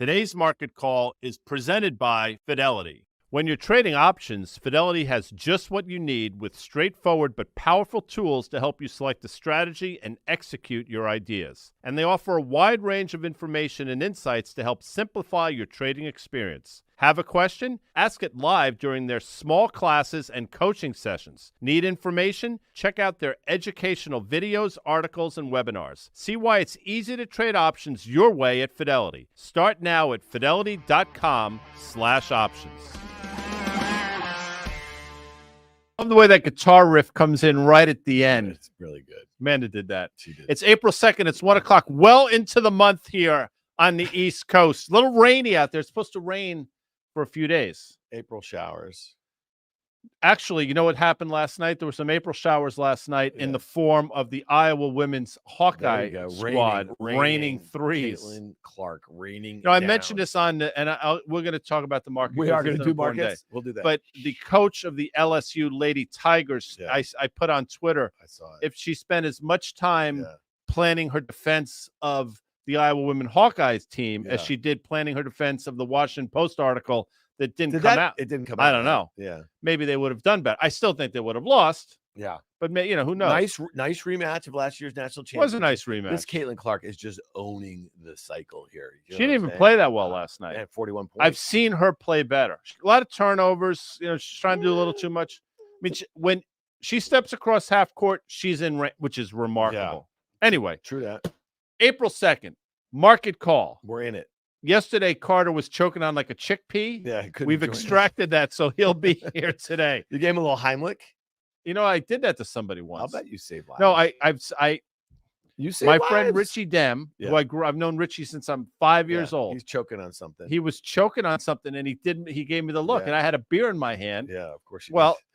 Today's market call is presented by Fidelity. When you're trading options, Fidelity has just what you need with straightforward but powerful tools to help you select a strategy and execute your ideas. And they offer a wide range of information and insights to help simplify your trading experience. Have a question? Ask it live during their small classes and coaching sessions. Need information? Check out their educational videos, articles, and webinars. See why it's easy to trade options your way at Fidelity. Start now at fidelity.com/options. I love the way that guitar riff comes in right at the end. It's really good. Amanda did that. She did. It's April 2nd. It's 1 o'clock. Well into the month here on the East Coast. A little rainy out there. It's supposed to rain for a few days. April showers. Actually, you know what happened last night? There were some April showers last night in the form of the Iowa women's Hawkeye squad raining threes. Caitlin Clark raining. You know, I mentioned this on the, and we're going to talk about the market. We are going to do markets. We'll do that. But the coach of the LSU Lady Tigers, I put on Twitter, I saw it. If she spent as much time planning her defense of the Iowa women Hawkeyes team as she did planning her defense of the Washington Post article that didn't come out. It didn't come out. I don't know. Yeah. Maybe they would have done better. I still think they would have lost. Yeah. But, you know, who knows? Nice rematch of last year's national championship. It was a nice rematch. This Caitlin Clark is just owning the cycle here. She didn't even play that well last night. At 41 points. I've seen her play better. A lot of turnovers. You know, she's trying to do a little too much. I mean, when she steps across half court, she's in, which is remarkable. Yeah. Anyway. True that. April 2nd, market call. We're in it. Yesterday, Carter was choking on like a chickpea. Yeah, we've extracted that, so he'll be here today. You gave him a little Heimlich? You know, I did that to somebody once. I'll bet you saved lives. No, you saved my lives. friend Richie Dem, who I've known Richie since I'm 5 years old. He's choking on something. He was choking on something, and he gave me the look, and I had a beer in my hand. Yeah, of course.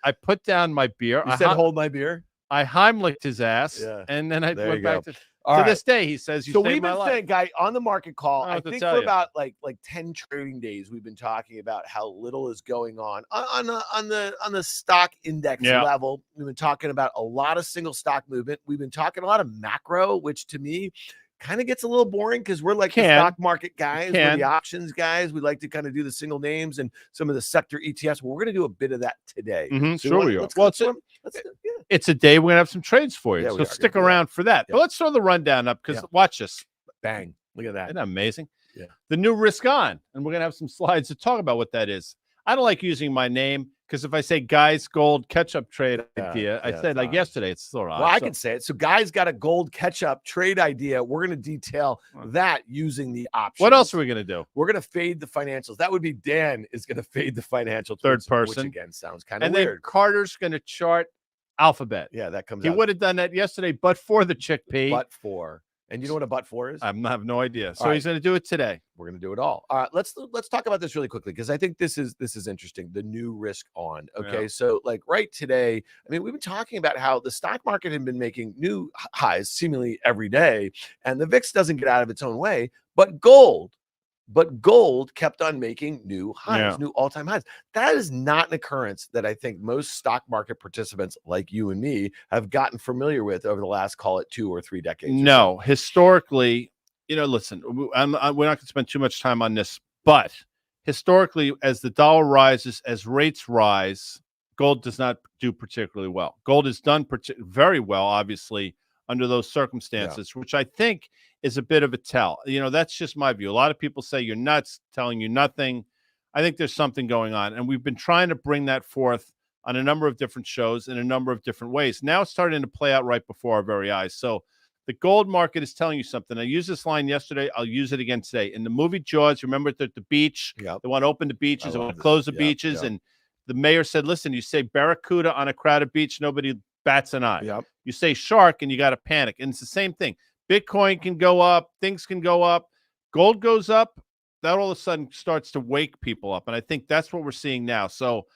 I put down my beer. You said, hold my beer. I Heimlicked his ass, and then I went back to. This day, he says, so we've been saying, guy, on the market call, I think for about like 10 trading days, we've been talking about how little is going on the stock index level. We've been talking about a lot of single stock movement. We've been talking a lot of macro, which to me kind of gets a little boring because we're like the stock market guys, we're the options guys. We like to kind of do the single names and some of the sector ETFs. Well, we're going to do a bit of that today. So sure we are. Well, it's a day we're going to have some trades for you. So stick around for that. But let's throw the rundown up because watch this. Bang. Look at that. Isn't that amazing? Yeah. The new risk on. And we're going to have some slides to talk about what that is. I don't like using my name because if I say Guy's Gold Catch-Up Trade Idea, I said like yesterday, it's still wrong. Well, I can say it. So Guy's got a gold catch-up trade idea. We're going to detail that using the options. What else are we going to do? We're going to fade the financials. That would be Dan is going to fade the financial third person, which again sounds kind of weird. And then Carter's going to chart Alphabet. Yeah, that comes out. He would have done that yesterday, but for the chickpea. But for. And you know what a but for is? I have no idea. So he's going to do it today. We're going to do it all. Let's talk about this really quickly because I think this is interesting. The new risk on. Okay, so like right today, I mean, we've been talking about how the stock market had been making new highs seemingly every day, and the VIX doesn't get out of its own way, but gold kept on making new highs, new all-time highs. That is not an occurrence that I think most stock market participants like you and me have gotten familiar with over the last, call it 2 or 3 decades. No, historically, you know, listen, we're not going to spend too much time on this, but historically, as the dollar rises, as rates rise, gold does not do particularly well. Gold has done very well, obviously, under those circumstances, which I think is a bit of a tell. You know, that's just my view. A lot of people say you're nuts, telling you nothing. I think there's something going on. And we've been trying to bring that forth on a number of different shows in a number of different ways. Now it's starting to play out right before our very eyes. So the gold market is telling you something. I used this line yesterday. I'll use it again today. In the movie Jaws, remember at the beach, they want to open the beaches, they want to close the beaches. And the mayor said, listen, you say barracuda on a crowded beach, nobody bats an eye. You say shark and you got to panic. And it's the same thing. Bitcoin can go up. Things can go up. Gold goes up. That all of a sudden starts to wake people up. And I think that's what we're seeing now. So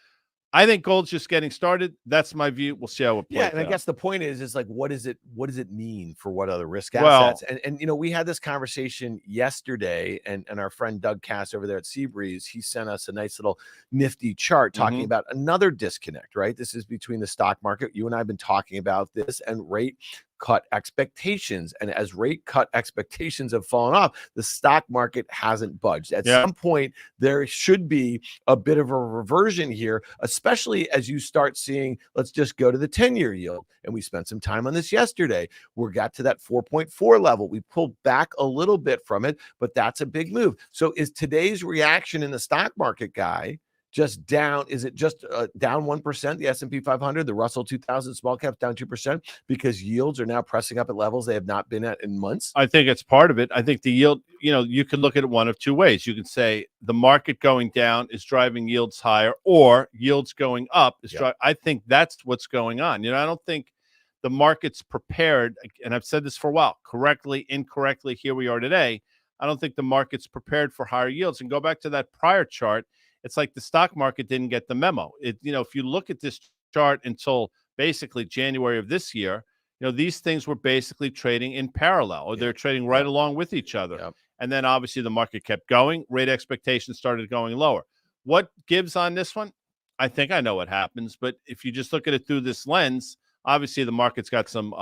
I think gold's just getting started. That's my view. We'll see how it plays out. I guess the point is like, what does it mean for what other risk assets? And you know, we had this conversation yesterday, and our friend Doug Cass over there at Seabreeze, he sent us a nice little nifty chart talking about another disconnect, right? This is between the stock market. You and I have been talking about this, and rate cut expectations. And as rate cut expectations have fallen off, the stock market hasn't budged. At some point, there should be a bit of a reversion here, especially as you start seeing, let's just go to the 10-year yield. And we spent some time on this yesterday. We got to that 4.4 level. We pulled back a little bit from it, but that's a big move. So is today's reaction in the stock market, Guy, just down? Is it just down 1%? The S&P 500, the Russell 2000 small caps down 2% because yields are now pressing up at levels they have not been at in months? I think it's part of it. I think the yield, you can look at it one of two ways. You can say the market going down is driving yields higher, or yields going up is driving. I think that's what's going on. I don't think the market's prepared, and I've said this for a while, correctly, incorrectly, here we are today. I don't think the market's prepared for higher yields. And go back to that prior chart. It's like the stock market didn't get the memo. If you look at this chart until basically January of this year, these things were basically trading in parallel, or they're trading right along with each other. And then obviously the market kept going. Rate expectations started going lower. What gives on this one? I think I know what happens. But if you just look at it through this lens, obviously the market's got some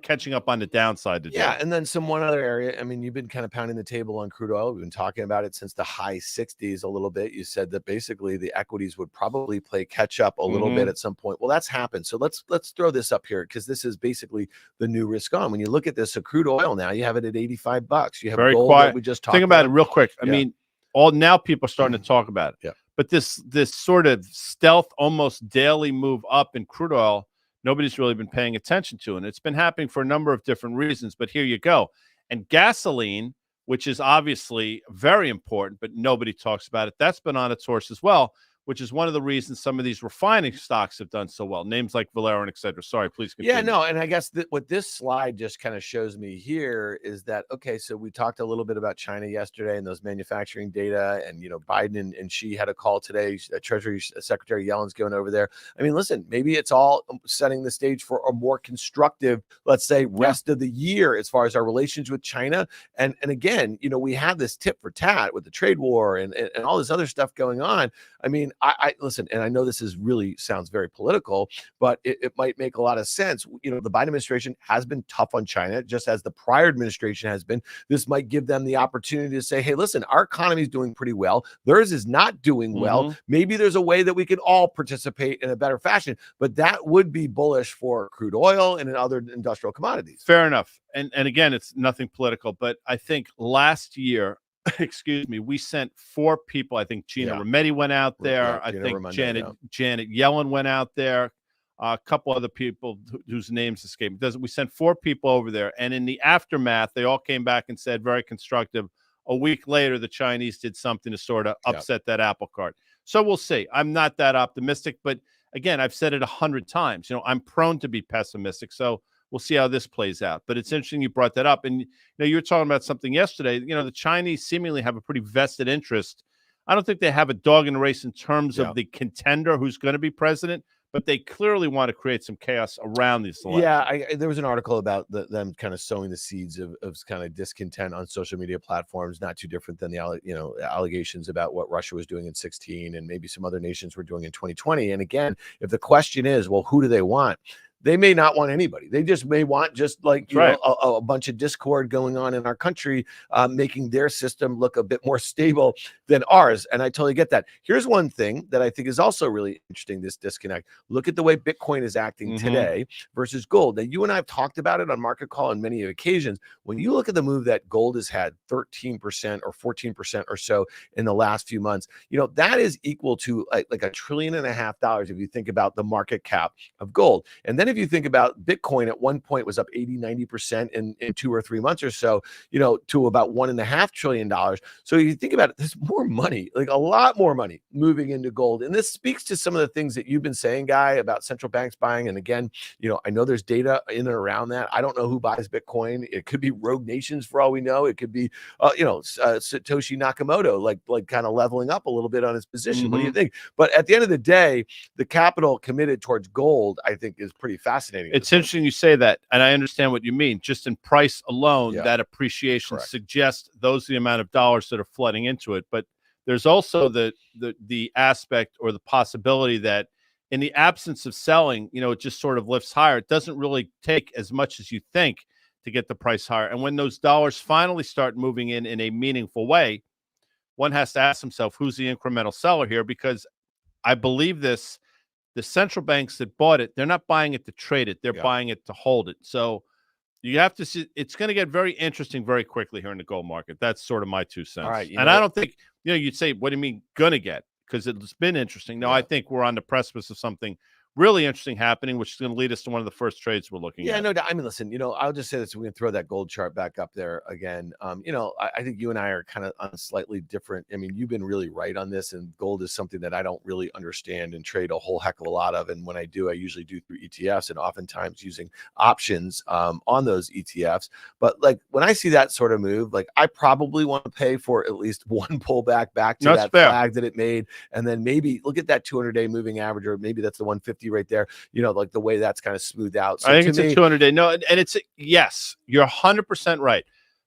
catching up on the downside to do. And then one other area. I mean, you've been kind of pounding the table on crude oil. We've been talking about it since the high 60s a little bit. You said that basically the equities would probably play catch up a little bit at some point. Well, that's happened. So let's throw this up here, because this is basically the new risk on. When you look at this, so crude oil now, you have it at $85. You have very gold quiet. that we just talked Think about it real quick. I mean, now people are starting to talk about it. But this sort of stealth, almost daily move up in crude oil, nobody's really been paying attention to. And it's been happening for a number of different reasons, but here you go. And gasoline, which is obviously very important, but nobody talks about it, that's been on its horse as well, which is one of the reasons some of these refining stocks have done so well. Names like Valero and et cetera. Sorry, please continue. And I guess what this slide just kind of shows me here is that, okay, so we talked a little bit about China yesterday and those manufacturing data, and, Biden and Xi had a call today. Treasury Secretary Yellen's going over there. I mean, listen, maybe it's all setting the stage for a more constructive, let's say, rest of the year as far as our relations with China. And again, we have this tit for tat with the trade war and all this other stuff going on. I mean, I listen, and I know this is really sounds very political, but it might make a lot of sense. The Biden administration has been tough on China, just as the prior administration has been. This might give them the opportunity to say, hey, listen, our economy is doing pretty well. Theirs is not doing well. Maybe there's a way that we can all participate in a better fashion, but that would be bullish for crude oil and in other industrial commodities. Fair enough. And again, it's nothing political, but I think last year, excuse me, we sent 4 people. I think Gina Rometty went out there. I think Janet Yellen went out there. A couple other people whose names escape. We sent 4 people over there. And in the aftermath, they all came back and said, very constructive. A week later, the Chinese did something to sort of upset that apple cart. So we'll see. I'm not that optimistic. But again, I've said it 100 times. I'm prone to be pessimistic. So we'll see how this plays out. But it's interesting you brought that up. And you were talking about something yesterday. The Chinese seemingly have a pretty vested interest. I don't think they have a dog in the race in terms of the contender who's going to be president, but they clearly want to create some chaos around these elections. There was an article about them kind of sowing the seeds of kind of discontent on social media platforms, not too different than the allegations about what Russia was doing in 2016 and maybe some other nations were doing in 2020. And again, if the question is, well, who do they want? They may not want anybody. They just may want a bunch of discord going on in our country, making their system look a bit more stable than ours. And I totally get that. Here's one thing that I think is also really interesting, this disconnect. Look at the way Bitcoin is acting today versus gold. Now, you and I have talked about it on Market Call on many occasions. When you look at the move that gold has had 13% or 14% or so in the last few months, that is equal to like $1.5 trillion if you think about the market cap of gold. And then if you think about Bitcoin, at one point was up 80-90% in 2 or 3 months or so, to about $1.5 trillion. So you think about it, there's more money, like a lot more money moving into gold. And this speaks to some of the things that you've been saying, Guy, about central banks buying. And again, I know there's data in and around that. I don't know who buys Bitcoin. It could be rogue nations for all we know. It could be, Satoshi Nakamoto, like kind of leveling up a little bit on his position. What do you think? But at the end of the day, the capital committed towards gold, I think, is pretty fascinating. It's interesting you say that, and I understand what you mean. Just in price alone, that appreciation suggests those are the amount of dollars that are flooding into it. But there's also the aspect or the possibility that in the absence of selling, it just sort of lifts higher. It doesn't really take as much as you think to get the price higher. And when those dollars finally start moving in a meaningful way, one has to ask himself, who's the incremental seller here? Because I believe this, the central banks that bought it, they're not buying it to trade it. They're buying it to hold it. So you have to see, it's going to get very interesting very quickly here in the gold market. That's sort of my 2 cents. All right. And I don't think, you'd say, what do you mean going to get? Because it's been interesting. No, I think we're on the precipice of something really interesting happening, which is going to lead us to one of the first trades we're looking at. Yeah, no doubt. I mean, listen, I'll just say this. We can throw that gold chart back up there again. I think you and I are kind of on slightly different. I mean, you've been really right on this, and gold is something that I don't really understand and trade a whole heck of a lot of. And when I do, I usually do through ETFs and oftentimes using options on those ETFs. But like when I see that sort of move, like I probably want to pay for at least one pullback back to that flag that it made. And then maybe look at that 200-day moving average, or maybe that's the 150 right there, like the way that's kind of smoothed out. So I think it's a 200-day. No, and it's, yes, you're 100% right.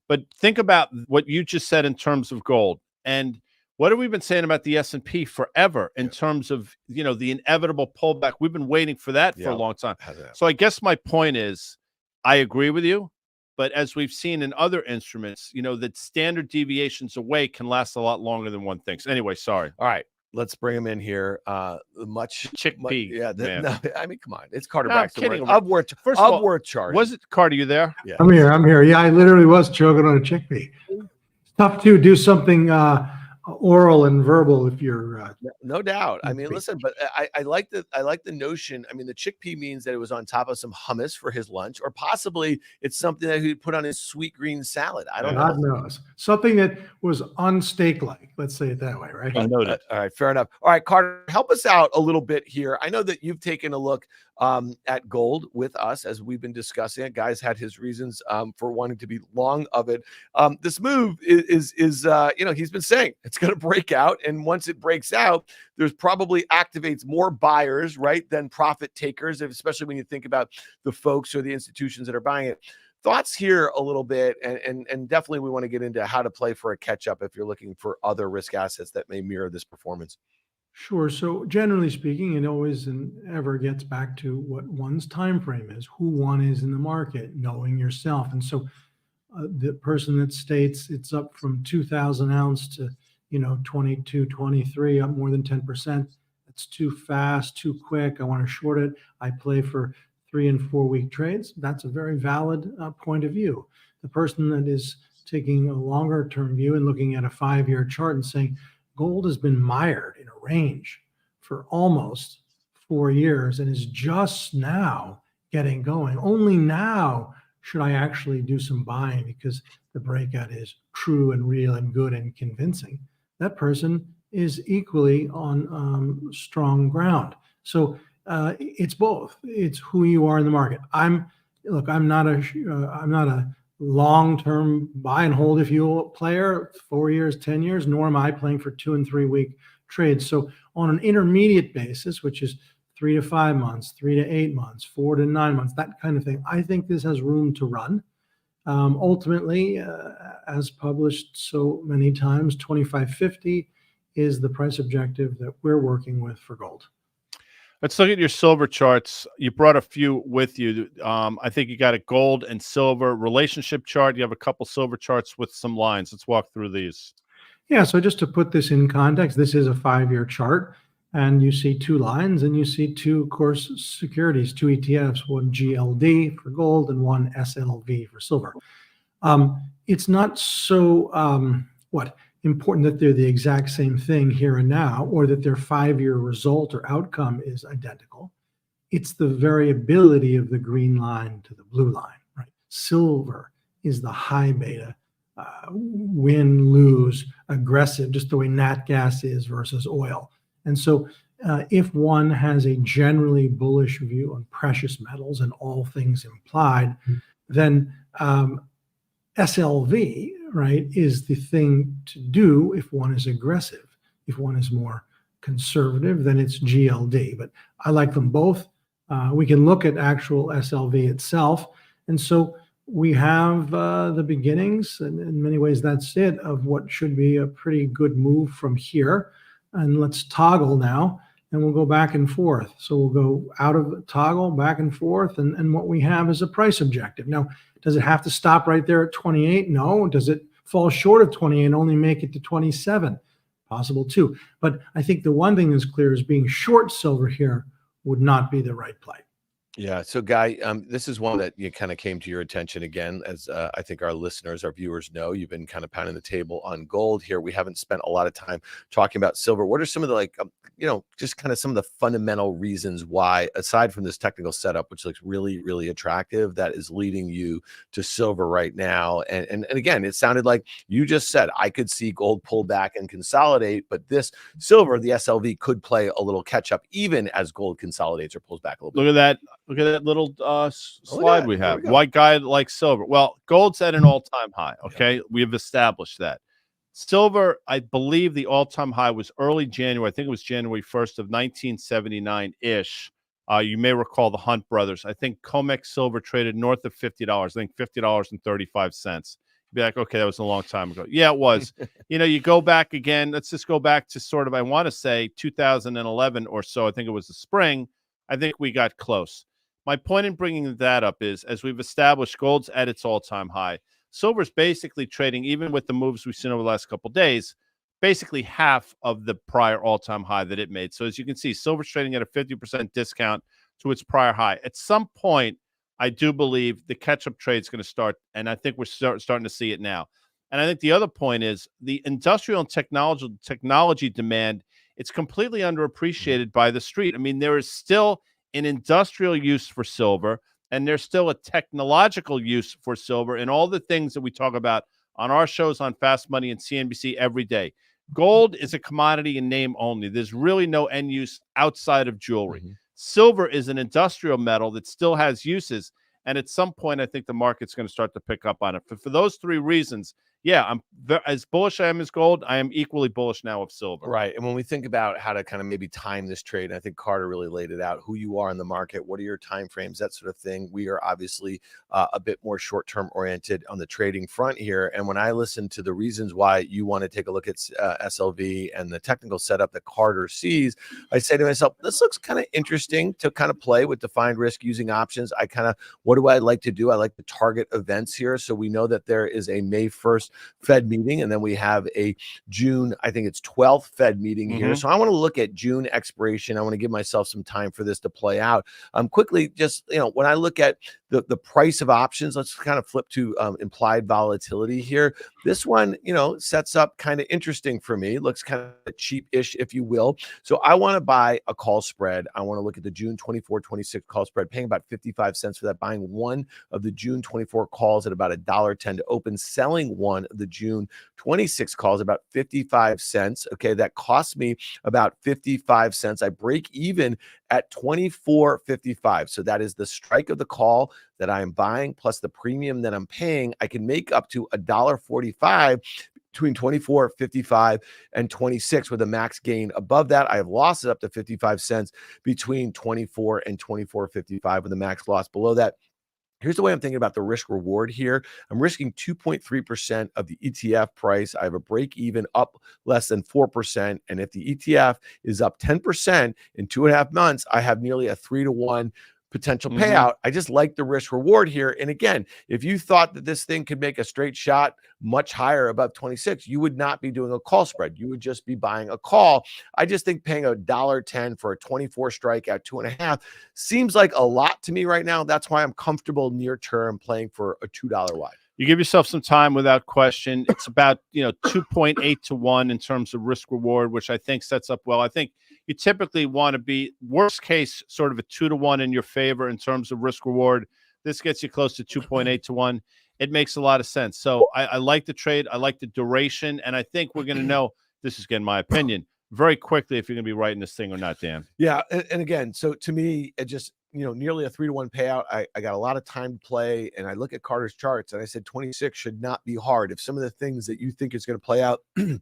But think about what you just said in terms of gold. And what have we been saying about the S&P forever in terms of, the inevitable pullback? We've been waiting for that for a long time. So I guess my point is, I agree with you. But as we've seen in other instruments, that standard deviations away can last a lot longer than one thinks. Anyway, sorry. All right. Let's bring him in here. Chickpea. Yeah. No, I mean, come on. It's Carter I'm Braxton. kidding. Upward chart. Was it Carter? You there? Yeah. I'm here. Yeah, I literally was choking on a chickpea. It's tough to do something oral and verbal if you're no doubt. I mean, listen, but I like the notion. I mean, the chickpea means that it was on top of some hummus for his lunch, or possibly it's something that he'd put on his sweet green salad. I don't know. God knows. Something that was unsteak-like. Let's say it that way, right? I noted. All right, fair enough. All right, Carter, help us out a little bit here. I know that you've taken a look at gold with us as we've been discussing it. Guys had his reasons for wanting to be long of it. This move is he's been saying it's going to break out, and once it breaks out, there's probably activates more buyers, right, than profit takers, especially when you think about the folks or the institutions that are buying it. Thoughts here a little bit, and definitely we want to get into how to play for a catch up if you're looking for other risk assets that may mirror this performance. Sure. So generally speaking, it always and ever gets back to what one's time frame is, who one is in the market, knowing yourself. And so the person that states it's up from 2,000 ounce to 22, 23, up more than 10%. That's too fast, too quick. I want to short it. I play for 3 and 4 week trades. That's a very valid point of view. The person that is taking a longer term view and looking at a 5-year chart and saying gold has been mired in a range for almost 4 years and is just now getting going. Only now should I actually do some buying because the breakout is true and real and good and convincing. That person is equally on strong ground. So it's both. It's who you are in the market. I'm not a long-term buy and hold, if you will, player, 4 years, 10 years, nor am I playing for 2 and 3 week trades. So on an intermediate basis, which is 3 to 5 months, 3 to 8 months, 4 to 9 months, that kind of thing, I think this has room to run. Ultimately, as published so many times, 25.50 is the price objective that we're working with for gold. Let's look at your silver charts. You brought a few with you. I think you got a gold and silver relationship chart. You have a couple silver charts with some lines. Let's walk through these. Yeah, so just to put this in context, this is a 5-year chart, and you see 2 lines, and you see 2, of course, securities, 2 ETFs, one GLD for gold and one SLV for silver. It's not so important that they're the exact same thing here and now, or that their 5-year result or outcome is identical. It's the variability of the green line to the blue line, right? Silver is the high beta, win, lose, aggressive, just the way nat gas is versus oil. And so if one has a generally bullish view on precious metals and all things implied, then SLV, right, is the thing to do if one is aggressive. If one is more conservative, then it's GLD. But I like them both. We can look at actual SLV itself. And so we have the beginnings, and in many ways that's it, of what should be a pretty good move from here. And let's toggle now and we'll go back and forth. So we'll go out of the toggle, back and forth, and what we have is a price objective. Now, does it have to stop right there at 28? No. Does it fall short of 28 and only make it to 27? Possible too. But I think the one thing that's clear is being short silver here would not be the right play. Yeah. So, Guy, this is one that you kind of came to your attention again, as I think our listeners, our viewers know. You've been kind of pounding the table on gold here. We haven't spent a lot of time talking about silver. What are some of the just kind of some of the fundamental reasons why, aside from this technical setup, which looks really, really attractive, that is leading you to silver right now? And again, it sounded like you just said I could see gold pull back and consolidate, but this silver, the SLV, could play a little catch up even as gold consolidates or pulls back a little bit. Look at that. Look at that little slide we have. We White guy likes silver. Well, gold's at an all-time high. Okay. We've established that. Silver, I believe the all-time high was early January. I think it was January 1st of 1979-ish. You may recall the Hunt brothers. I think COMEX silver traded north of $50. I think $50.35. Be like, okay, that was a long time ago. Yeah, it was. You go back again. Let's just go back to sort of, I want to say 2011 or so. I think it was the spring. I think we got close. My point in bringing that up is, as we've established, gold's at its all-time high. Silver's basically trading, even with the moves we've seen over the last couple of days, basically half of the prior all-time high that it made. So as you can see, silver's trading at a 50% discount to its prior high. At some point, I do believe the catch-up trade is going to start, and I think we're starting to see it now. And I think the other point is the industrial and technology demand. It's completely underappreciated by the street. I mean, there is still an industrial use for silver, and there's still a technological use for silver and all the things that we talk about on our shows on Fast Money and CNBC every day. Gold is a commodity in name only. There's really no end use outside of jewelry. Mm-hmm. Silver is an industrial metal that still has uses, and at some point, I think the market's going to start to pick up on it. For those three reasons, yeah, I'm as bullish I am as gold. I am equally bullish now of silver. Right. And when we think about how to kind of maybe time this trade, I think Carter really laid it out, who you are in the market, what are your time frames, that sort of thing. We are obviously a bit more short-term oriented on the trading front here. And when I listen to the reasons why you want to take a look at SLV and the technical setup that Carter sees, I say to myself, this looks kind of interesting to kind of play with defined risk using options. What do I like to do? I like to target events here. So we know that there is a May 1st Fed meeting, and then we have a June, I think it's 12th Fed meeting here. So I want to look at June expiration. I want to give myself some time for this to play out. Quickly, just, when I look at the price of options, let's kind of flip to implied volatility here. This one, sets up kind of interesting for me. Looks kind of cheap-ish, if you will. So I want to buy a call spread. I want to look at the June 24-26 call spread, paying about 55 cents for that, buying one of the June 24 calls at about $1.10 to open, selling one of the June 26 calls about 55 cents. Okay, that costs me about 55 cents. I break even at 24.55. So that is the strike of the call that I am buying plus the premium that I'm paying. I can make up to $1.45 between 24.55 and 26 with a max gain above that. I have losses up to 55 cents between 24 and 24.55 with a max loss below that. Here's the way I'm thinking about the risk reward here. I'm risking 2.3% of the ETF price. I have a break even up less than 4%. And if the ETF is up 10% in 2.5 months, I have nearly a 3-to-1 potential payout. I just like the risk reward here. And again, if you thought that this thing could make a straight shot much higher above 26, you would not be doing a call spread. You would just be buying a call. I just think paying $1.10 for a 24 strike at 2.5 seems like a lot to me right now. That's why I'm comfortable near term playing for a $2 wide. You give yourself some time without question. It's about 2.8 to 1 in terms of risk reward, which I think sets up well. I think you typically want to be worst case sort of a 2 to 1 in your favor in terms of risk reward. This gets you close to 2.8 to 1. It makes a lot of sense. So I like the trade. I like the duration, and I think we're going to know. This is again my opinion very quickly if you're going to be writing this thing or not, Dan. Yeah, and again, so to me, it just nearly a 3-to-1 payout. I got a lot of time to play, and I look at Carter's charts, and I said 26 should not be hard. If some of the things that you think is going to play out in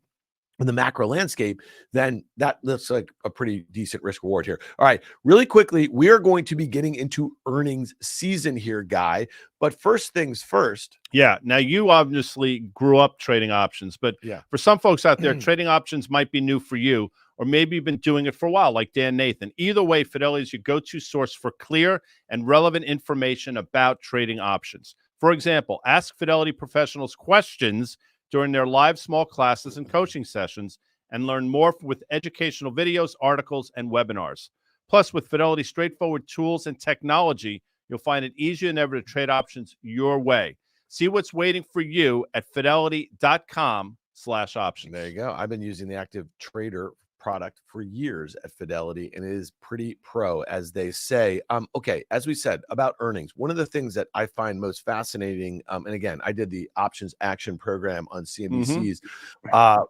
the macro landscape, then that looks like a pretty decent risk reward here. All right, really quickly, we are going to be getting into earnings season here, Guy. But first things first. Yeah. Now, you obviously grew up trading options, but for some folks out there, trading options might be new for you. or maybe you've been doing it for a while, like Dan Nathan. Either way, Fidelity is your go-to source for clear and relevant information about trading options. For example, ask Fidelity professionals questions during their live small classes and coaching sessions and learn more with educational videos, articles, and webinars. Plus, with Fidelity's straightforward tools and technology, you'll find it easier than ever to trade options your way. See what's waiting for you at fidelity.com/options. There you go. I've been using the Active Trader product for years at Fidelity, and it is pretty pro, as they say. Okay, as we said about earnings, one of the things that I find most fascinating, and again, I did the options action program on CNBC's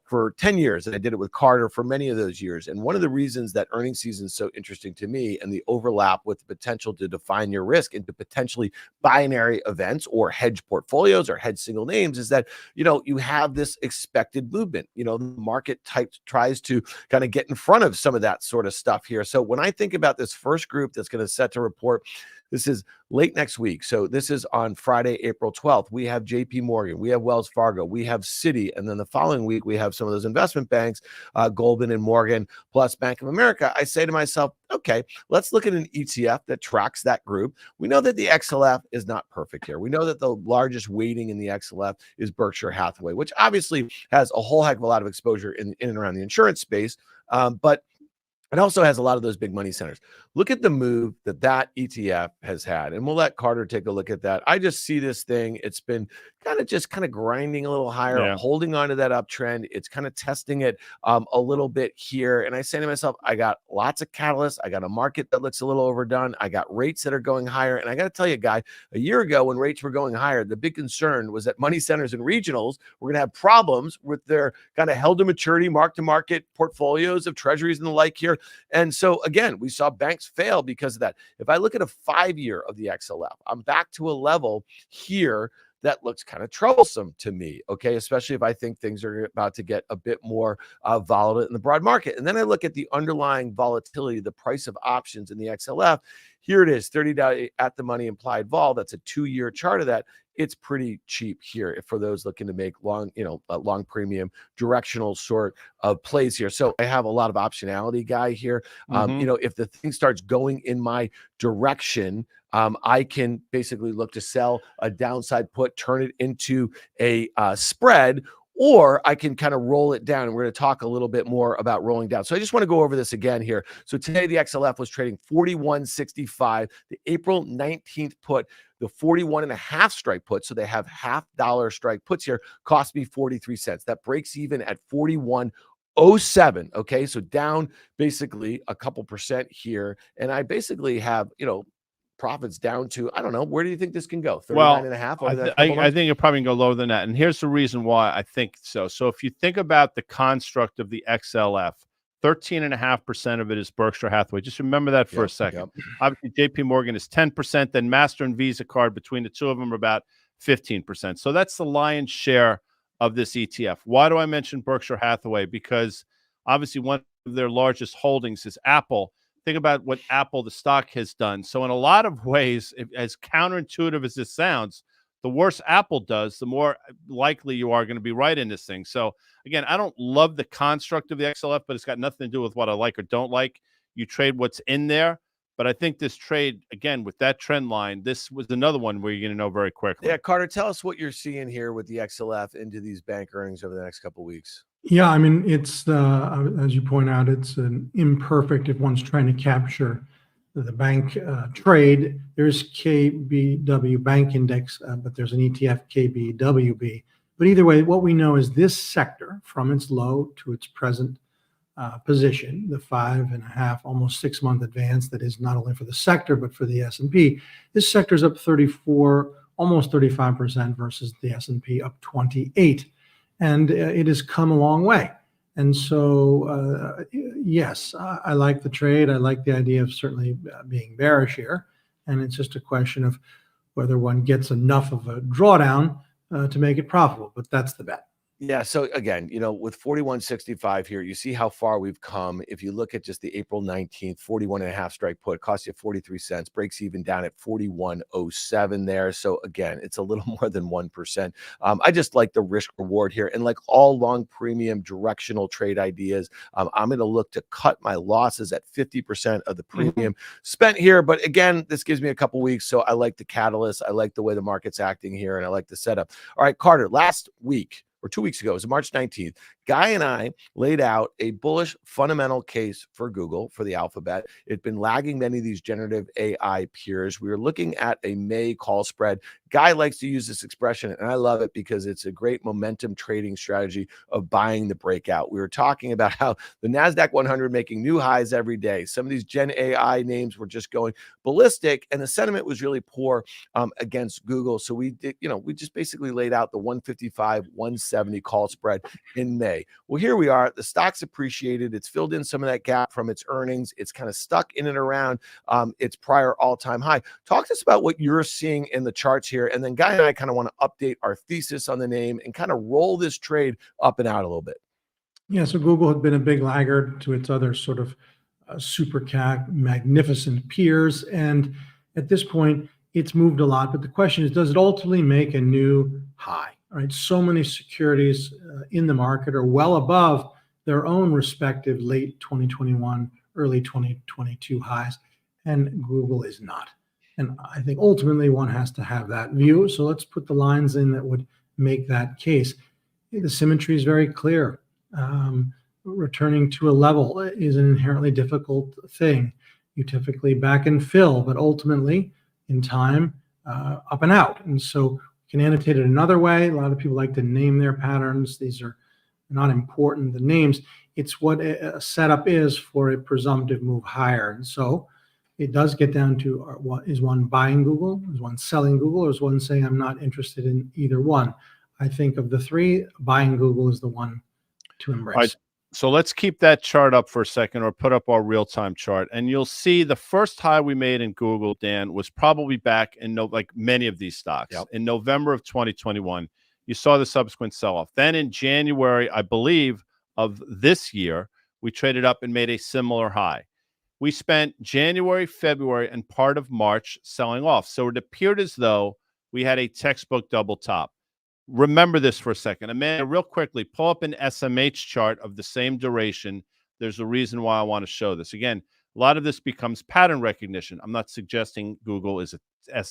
for 10 years, and I did it with Carter for many of those years. And one of the reasons that earnings season is so interesting to me, and the overlap with the potential to define your risk into potentially binary events or hedge portfolios or hedge single names, is that, you know, you have this expected movement. You know, the market tries to kind of get in front of some of that sort of stuff here. So when I think about this first group that's going to set to report, this is late next week. So this is on Friday, April 12th. We have JP Morgan, we have Wells Fargo, we have Citi, and then the following week we have some of those investment banks, Goldman and Morgan, plus Bank of America. I say to myself, okay, let's look at an ETF that tracks that group. We know that the XLF is not perfect here. We know that the largest weighting in the XLF is Berkshire Hathaway, which obviously has a whole heck of a lot of exposure in and around the insurance space, but it also has a lot of those big money centers. Look at the move that ETF has had, and we'll let Carter take a look at that. I just see this thing. It's been kind of grinding a little higher, holding on to that uptrend. It's kind of testing it a little bit here. And I say to myself, I got lots of catalysts. I got a market that looks a little overdone. I got rates that are going higher. And I got to tell you, Guy, a year ago when rates were going higher, the big concern was that money centers and regionals were going to have problems with their kind of held to maturity, mark to market portfolios of treasuries and the like here. And so again, we saw banks fail because of that. If I look at a 5-year of the XLF, I'm back to a level here that looks kind of troublesome to me, okay, especially if I think things are about to get a bit more volatile in the broad market. And then I look at the underlying volatility, the price of options in the XLF. Here it is, 30-day at the money implied vol. That's a 2-year chart of that. It's pretty cheap here for those looking to make long, long premium directional sort of plays here. So I have a lot of optionality, Guy, here. If the thing starts going in my direction, I can basically look to sell a downside put, turn it into a spread, or I can kind of roll it down. And we're going to talk a little bit more about rolling down. So I just want to go over this again here. So today the XLF was trading 41.65. The April 19th put, the 41.5 strike put, so they have $0.50 strike puts here, cost me 43 cents. That breaks even at 41.07. Okay, so down basically a couple percent here. And I basically have, profits down to, I don't know, where do you think this can go? 39.5 over that couple months? I think it probably can go lower than that. And here's the reason why I think so. So if you think about the construct of the XLF, 13.5% of it is Berkshire Hathaway. Just remember that for a second. Obviously, JP Morgan is 10%, then Master and Visa card between the two of them are about 15%. So that's the lion's share of this ETF. Why do I mention Berkshire Hathaway? Because obviously one of their largest holdings is Apple. Think about what Apple, the stock, has done. So in a lot of ways, as counterintuitive as this sounds, the worse Apple does, the more likely you are going to be right in this thing. So again, I don't love the construct of the XLF, but it's got nothing to do with what I like or don't like. You trade what's in there. But I think this trade, again, with that trend line, this was another one where you're going to know very quickly. Yeah, Carter, tell us what you're seeing here with the XLF into these bank earnings over the next couple of weeks. Yeah, I mean, it's as you point out, it's an imperfect if one's trying to capture the bank trade. There's KBW Bank Index, but there's an ETF KBWB. But either way, what we know is this sector, from its low to its present position, the 5.5, almost 6-month advance that is not only for the sector but for the S&P. This sector is up 34, almost 35% versus the S&P up 28. And it has come a long way. And so, yes, I like the trade. I like the idea of certainly being bearish here. And it's just a question of whether one gets enough of a drawdown to make it profitable. But that's the bet. Yeah. So again, with 41.65 here, you see how far we've come. If you look at just the April 19th, 41.5 strike put, costs you 43 cents, breaks even down at 41.07 there. So again, it's a little more than 1%. I just like the risk reward here. And like all long premium directional trade ideas, I'm going to look to cut my losses at 50% of the premium spent here. But again, this gives me a couple weeks. So I like the catalyst. I like the way the market's acting here, and I like the setup. All right, Carter, last week, or 2 weeks ago, it was March 19th, Guy and I laid out a bullish fundamental case for Google, for the alphabet. It'd been lagging many of these generative AI peers. We were looking at a May call spread. Guy likes to use this expression, and I love it because it's a great momentum trading strategy of buying the breakout. We were talking about how the NASDAQ 100 making new highs every day. Some of these Gen AI names were just going ballistic, and the sentiment was really poor against Google. So we did, we just basically laid out the 155, 170 call spread in May. Well, here we are. The stock's appreciated. It's filled in some of that gap from its earnings. It's kind of stuck in and around its prior all-time high. Talk to us about what you're seeing in the charts here. And then Guy and I kind of want to update our thesis on the name and kind of roll this trade up and out a little bit. Yeah, so Google had been a big laggard to its other sort of super cap, magnificent peers. And at this point, it's moved a lot. But the question is, does it ultimately make a new high? All right, so many securities in the market are well above their own respective late 2021, early 2022 highs, and Google is not. And I think ultimately one has to have that view. So let's put the lines in that would make that case. The symmetry is very clear. Returning to a level is an inherently difficult thing. You typically back and fill, but ultimately in time, up and out. And so can annotate it another way. A lot of people like to name their patterns. These are not important, the names. It's what a setup is for a presumptive move higher. And so it does get down to what is one buying Google? Is one selling Google? Or is one saying I'm not interested in either one? I think of the three, buying Google is the one to embrace. All right, so let's keep that chart up for a second, or put up our real-time chart, and you'll see the first high we made in Google, Dan, was probably back in like many of these stocks in November of 2021. You saw the subsequent sell-off. Then in January, I believe, of this year, we traded up and made a similar high. We spent January, February, and part of March selling off. So it appeared as though we had a textbook double top. Remember this for a second. Amanda, real quickly, pull up an SMH chart of the same duration. There's a reason why I want to show this. Again, a lot of this becomes pattern recognition. I'm not suggesting Google is a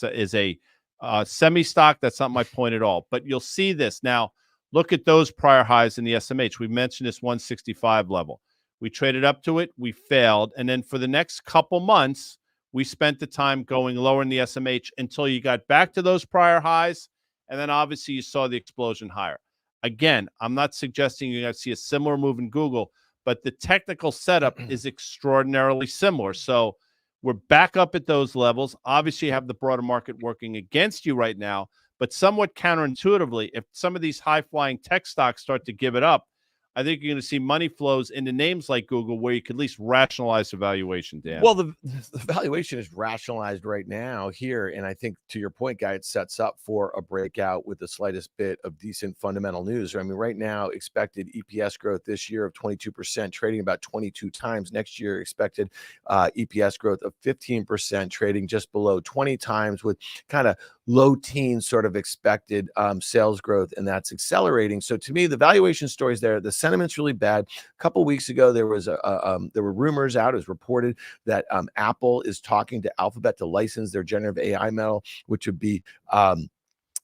semi-stock. That's not my point at all. But you'll see this. Now, look at those prior highs in the SMH. We mentioned this 165 level. We traded up to it. We failed. And then for the next couple months, we spent the time going lower in the SMH until you got back to those prior highs. And then obviously you saw the explosion higher. Again, I'm not suggesting you're going to see a similar move in Google, but the technical setup is extraordinarily similar. So we're back up at those levels. Obviously, you have the broader market working against you right now, but somewhat counterintuitively, if some of these high-flying tech stocks start to give it up, I think you're going to see money flows into names like Google where you could at least rationalize the valuation, Dan. Well, the valuation is rationalized right now here. And I think to your point, Guy, it sets up for a breakout with the slightest bit of decent fundamental news. I mean, right now, expected EPS growth this year of 22%, trading about 22 times. Next year, expected EPS growth of 15%, trading just below 20 times, with kind of low teens sort of expected sales growth, and that's accelerating. So to me, the valuation story is there. The sentiment's really bad. A couple of weeks ago, there was there were rumors out. It was reported that Apple is talking to Alphabet to license their generative AI model, which would be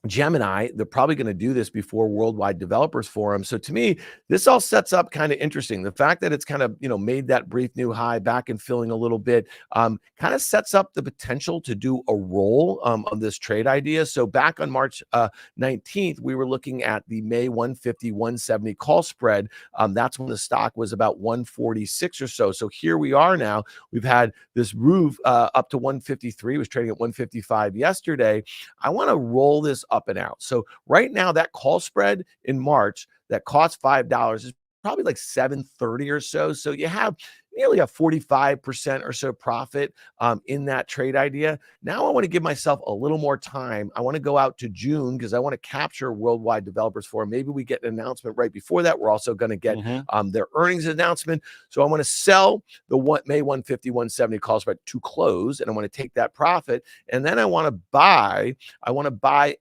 Gemini. They're probably going to do this before Worldwide Developers Forum. So to me, this all sets up kind of interesting. The fact that it's kind of, made that brief new high, back and filling a little bit, kind of sets up the potential to do a roll on this trade idea. So back on March 19th, we were looking at the May 150, 170 call spread. That's when the stock was about 146 or so. So here we are now. We've had this move up to 153, was trading at 155 yesterday. I want to roll this up and out. So right now, that call spread in March that cost $5 is probably like 730 or so. So you have, nearly a 45% or so profit in that trade idea. Now I want to give myself a little more time. I want to go out to June because I want to capture Worldwide Developers Forum. Maybe we get an announcement right before that. We're also going to get their earnings announcement. So I want to sell the May 150, 170 call spread to close, and I want to take that profit. And then I want to buy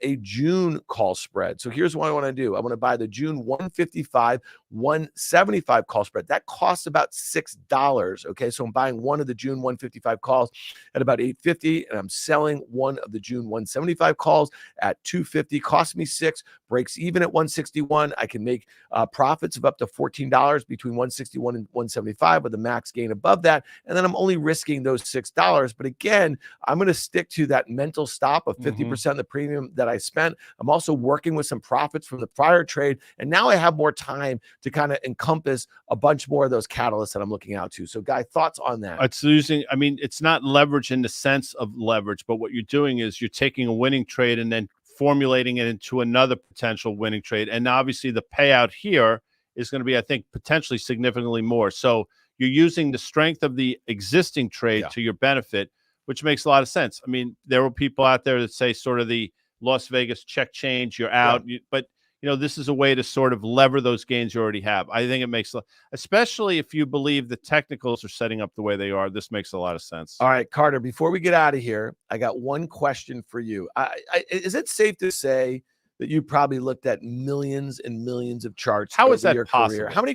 a June call spread. So here's what I want to do. I want to buy the June 155, 175 call spread. That costs about $6. Okay. So I'm buying one of the June 155 calls at about $8.50, and I'm selling one of the June 175 calls at $2.50. Cost me $6, breaks even at 161. I can make profits of up to $14 between 161 and 175 with a max gain above that. And then I'm only risking those $6. But again, I'm going to stick to that mental stop of 50% of the premium that I spent. I'm also working with some profits from the prior trade. And now I have more time to kind of encompass a bunch more of those catalysts that I'm looking out to. So Guy, thoughts on that? It's using, I mean, it's not leverage in the sense of leverage, but what you're doing is you're taking a winning trade and then formulating it into another potential winning trade. And obviously the payout here is going to be, I think, potentially significantly more. So you're using the strength of the existing trade to your benefit, which makes a lot of sense. I mean, there were people out there that say sort of the Las Vegas check change, you're out, but you know, this is a way to sort of lever those gains you already have. I think it makes, especially if you believe the technicals are setting up the way they are, this makes a lot of sense. All right, Carter, before we get out of here, I got one question for you. Is it safe to say that you probably looked at millions and millions of charts? How is that your possible? Career? How many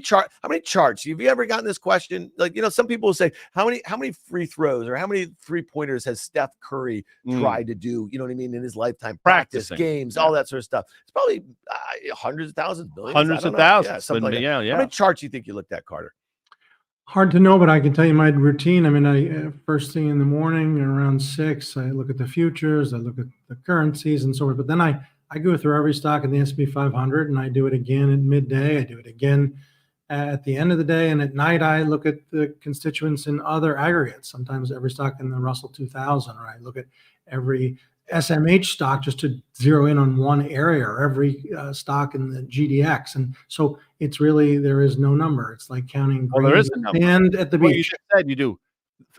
charts? Have you ever gotten this question? Like, you know, some people will say, how many free throws or how many 3-pointers has Steph Curry tried to do, you know what I mean, in his lifetime? Practice, games, all that sort of stuff. It's probably hundreds of thousands, millions. Hundreds of thousands. Yeah, something like that. How many charts do you think you looked at, Carter? Hard to know, but I can tell you my routine. I mean, I first thing in the morning around 6, I look at the futures, I look at the currencies and so on. But then I go through every stock in the S&P 500, and I do it again at midday. I do it again at the end of the day, and at night I look at the constituents in other aggregates. Sometimes every stock in the Russell 2000, or I look at every SMH stock just to zero in on one area, or every stock in the GDX. And so it's really, there is no number. It's like counting grains of sand at the beach. You just said you do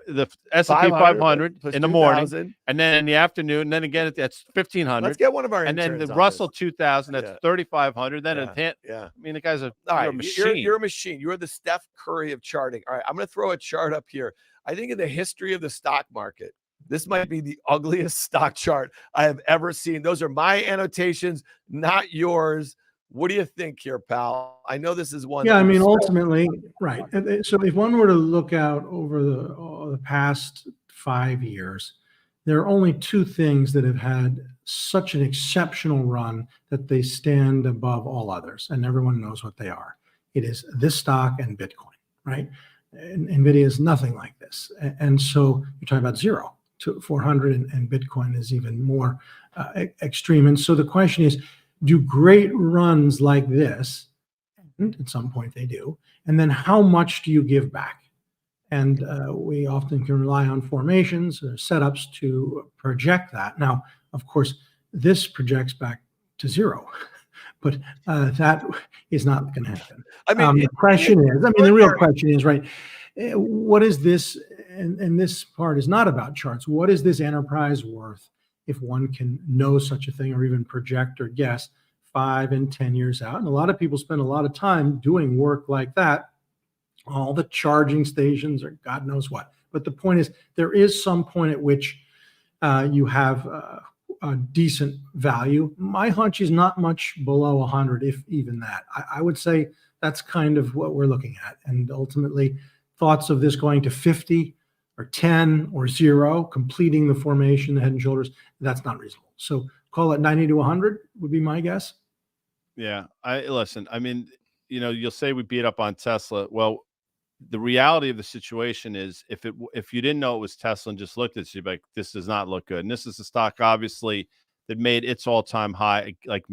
the S&P 500 in the morning, and then in the afternoon, and then again that's 1500. Let's get one of our and then the Russell 2000, that's 3500. Then I mean, the guy's a machine. You're a machine. You're the Steph Curry of charting. All right, I'm going to throw a chart up here. I think in the history of the stock market, this might be the ugliest stock chart I have ever seen. Those are my annotations, not yours. What do you think here, pal? I know this is one. Yeah, I mean, ultimately, right. So if one were to look out over the past 5 years, there are only two things that have had such an exceptional run that they stand above all others, and everyone knows what they are. It is this stock and Bitcoin, right? And NVIDIA is nothing like this. And so you're talking about 0 to 400, and Bitcoin is even more extreme. And so the question is, do great runs like this, and at some point they do, and then how much do you give back? And we often can rely on formations or setups to project that. Now, of course, this projects back to 0, but that is not going to happen. I mean, the question is, the real question is, right, what is this, and this part is not about charts, what is this enterprise worth if one can know such a thing or even project or guess 5 and 10 years out? And a lot of people spend a lot of time doing work like that, all the charging stations or God knows what. But the point is, there is some point at which you have a decent value. My hunch is not much below 100, if even that. I would say that's kind of what we're looking at. And ultimately, thoughts of this going to 50 or 10 or 0, completing the formation, the head and shoulders, that's not reasonable. So call it 90 to 100 would be my guess. Yeah, listen, I mean, you know, you'll say we beat up on Tesla. Well, the reality of the situation is, if you didn't know it was Tesla and just looked at it, you'd be like, this does not look good. And this is a stock, obviously, that made its all-time high, like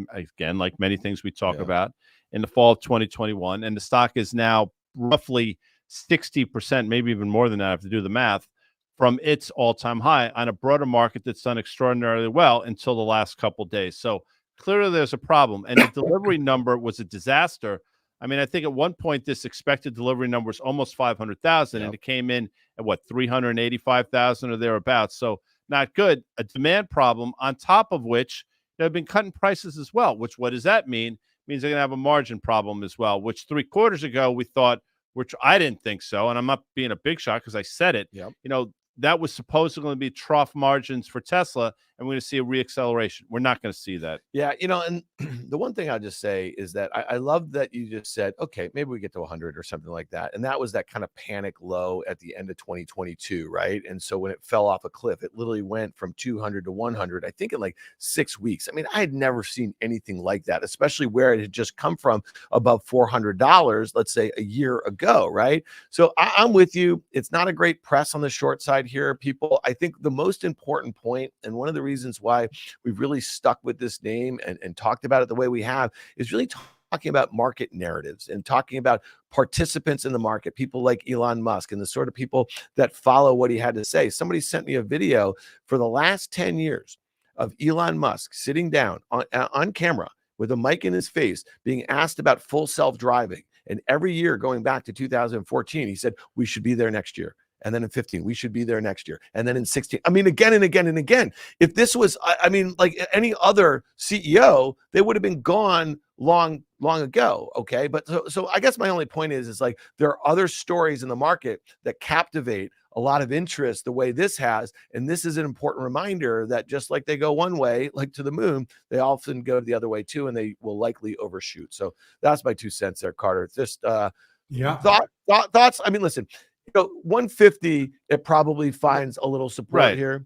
many things we talk about, in the fall of 2021. And the stock is now roughly 60%, maybe even more than that, I have to do the math, from its all-time high on a broader market that's done extraordinarily well until the last couple of days. So clearly there's a problem. And the delivery number was a disaster. I mean, I think at one point this expected delivery number was almost 500,000, Yep. and it came in at what, 385,000 or thereabouts. So not good. A demand problem on top of which they've been cutting prices as well. Which, what does that mean? It means they're going to have a margin problem as well. Which 3 quarters ago we thought, which I didn't think so, and I'm not being a big shot because I said it. Yep. You know, that was supposedly going to be trough margins for Tesla, and we're going to see a reacceleration. We're not going to see that. Yeah, and the one thing I'll just say is that I love that you just said, okay, maybe we get to 100 or something like that. And that was that kind of panic low at the end of 2022, right? And so when it fell off a cliff, it literally went from 200 to 100, I think in like 6 weeks. I mean, I had never seen anything like that, especially where it had just come from above $400, let's say a year ago, right? So I'm with you. It's not a great press on the short side here, people. I think the most important point, and one of the reasons why we've really stuck with this name and talked about it the way we have, is really talking about market narratives and talking about participants in the market, people like Elon Musk and the sort of people that follow what he had to say. Somebody sent me a video for the last 10 years of Elon Musk sitting down on camera with a mic in his face being asked about full self-driving. And every year going back to 2014, he said, we should be there next year. And then in 15, we should be there next year. And then in 16, I mean, again and again and again. If this was, I mean, like any other CEO, they would have been gone long ago. Okay. But so I guess my only point is like, there are other stories in the market that captivate a lot of interest the way this has. And this is an important reminder that just like they go one way, like to the moon, they often go the other way too, and they will likely overshoot. So that's my 2 cents there, Carter. It's just thoughts. I mean, listen, 150, it probably finds a little support here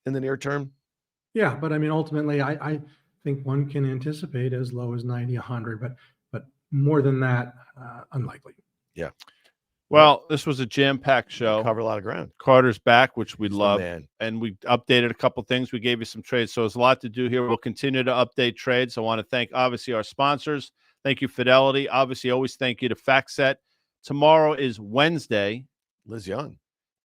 in the near term. Yeah, but I mean, ultimately, I think one can anticipate as low as 90, 100, but more than that, unlikely. Yeah. Well, this was a jam-packed show. Cover a lot of ground. Carter's back, which we love, man. And we updated a couple things. We gave you some trades, so there's a lot to do here. We'll continue to update trades. I want to thank, obviously, our sponsors. Thank you, Fidelity. Obviously, always thank you to FactSet. Tomorrow is Wednesday. Liz Young.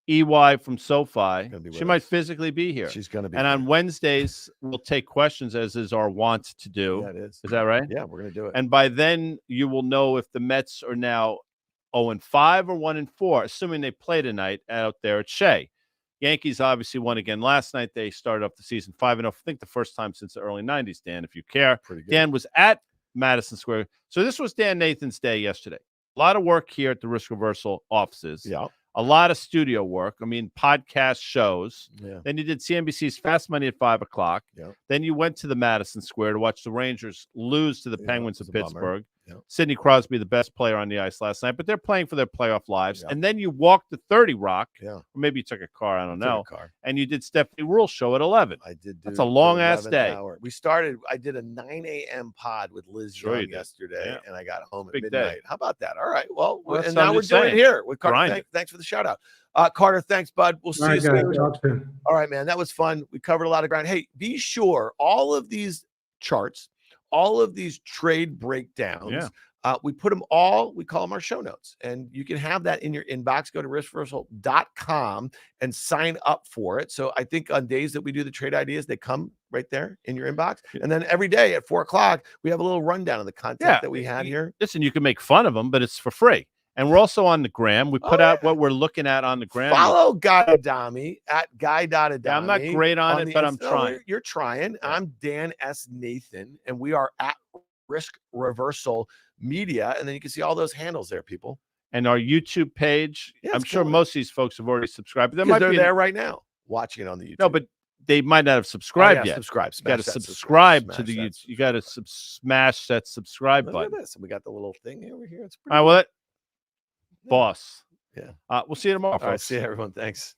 EY from SoFi. She might us. physically be here. She's going to be. And on Wednesdays, we'll take questions, as is our wont to do. Yeah, it is. Is that right? Yeah, we're going to do it. And by then, you will know if the Mets are now 0-5 or 1-4, assuming they play tonight out there at Shea. Yankees obviously won again last night. They started off the season 5-0. I think the first time since the early 90s, Dan, if you care. Pretty good. Dan was at Madison Square. So this was Dan Nathan's day yesterday. A lot of work here at the Risk Reversal offices. Yeah. A lot of studio work. I mean, podcast shows. Yeah. Then you did CNBC's Fast Money at 5 o'clock. Yeah. Then you went to the Madison Square to watch the Rangers lose to the Penguins of it's a bummer. Pittsburgh. Yeah. Sidney Crosby, the best player on the ice last night, but they're playing for their playoff lives. Yeah. And then you walked to 30 Rock. Yeah. Or maybe you took a car. I don't Took a know. car. And you did Stephanie Rule's show at 11. I did. That's a long-ass day. Hour. I did a 9 a.m. pod with Liz Young yesterday, and I got home at midnight. How about that? All right. Well, and now we're doing it here with Carter. Thanks for the shout out. Carter, thanks, bud. We'll see you soon. All right, man. That was fun. We covered a lot of ground. Hey, be sure all of these charts, all of these trade breakdowns, we put them all, we call them our show notes. And you can have that in your inbox. Go to riskreversal.com and sign up for it. So I think on days that we do the trade ideas, they come right there in your inbox. And then every day at 4 o'clock, we have a little rundown of the content that we had here. Listen, you can make fun of them, but it's for free. And we're also on the gram. We put out what we're looking at on the gram. Follow Guy Adami at guy.adami. Yeah, I'm not great on it, but I'm trying. You're trying. I'm Dan S. Nathan, and we are at Risk Reversal Media. And then you can see all those handles there, people. And our YouTube page. I'm sure most of these folks have already subscribed. But they're there right now watching it on the YouTube. No, but they might not have subscribed yet. Subscribe. You got to subscribe to the YouTube. You got to smash that subscribe button. Look at this. We got the little thing over here. It's all right, well, boss. Yeah. We'll see you tomorrow. All right. See you, everyone. Thanks.